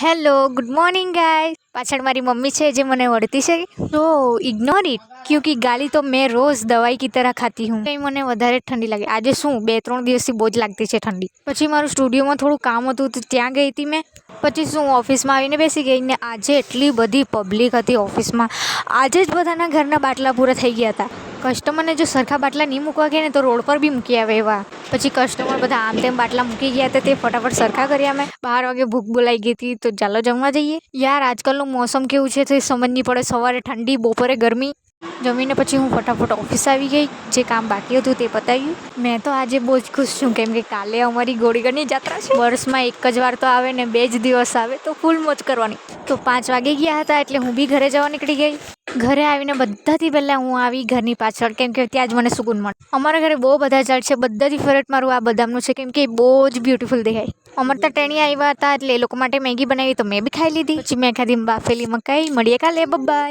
Hello good morning ગાય પાછળ મારી mummy છે જે મને વળતી છે તો ઇગ્નોર ઇટ ક્योंकि ગાલી તો મેં રોજ દવાઈ की तरह ખાતી હું કંઈ મને વધારે ઠંડી લાગે આજે શું 2-3 દિવસથી બહુ જ લાગતી છે ઠંડી પછી મારું સ્ટુડિયોમાં થોડું કામ હતું તો ત્યાં ગઈ હતી મેં પછી શું ઓફિસમાં આવીને બેસી ગઈ ને આજે એટલી બધી પબ્લિક હતી ઓફિસમાં આજે જ બધાના ઘરના બાટલા પૂરા થઈ ગયા હતા કસ્ટમરને જો સરખા બાટલા નહીં મૂકવા ગયા ને તો રોડ પર બી મૂકી આવે એવા પછી કસ્ટમર બધા આમ તેમ બાટલા મૂકી ગયા હતા તે ફટાફટ સરખા કર્યા મેં 12 વાગે ભૂખ બોલાઈ ગઈ હતી તો ચાલો જમવા જઈએ યાર આજકાલનું મોસમ કેવું છે તે સમજ નહીં પડે સવારે ઠંડી બપોરે ગરમી જમીને પછી હું ફટાફટ ઓફિસ આવી ગઈ જે કામ બાકી હતું તે પતાવ્યું મેં તો આજે બહુ જ ખુશ છું કેમ કે કાલે અમારી ગોળીગઢની જાત્રા છે વર્ષમાં એક જ વાર તો આવે ને 2 જ દિવસ આવે તો ફૂલ મોજ કરવાની તો 5 વાગે ગયા હતા એટલે હું બી ઘરે જવા નીકળી ગઈ ઘરે આવીને બધાથી પહેલાં હું આવી ઘરની પાછળ કેમ કે ત્યાં જ મને સુકૂન મળે અમારા ઘરે બહુ બધા ઝાડ છે બધાથી ફેવરેટ મારું આ બદામનું છે કેમ કે એ બહુ જ બ્યુટીફુલ દેખાય અમારે ત્યાં ટેણી આવ્યા હતા એટલે એ લોકો માટે મેગી બનાવી તો મેં બી ખાઈ લીધી પછી મેં ખાધી બાફેલી મકાઈ મળીએ કાલે બાય.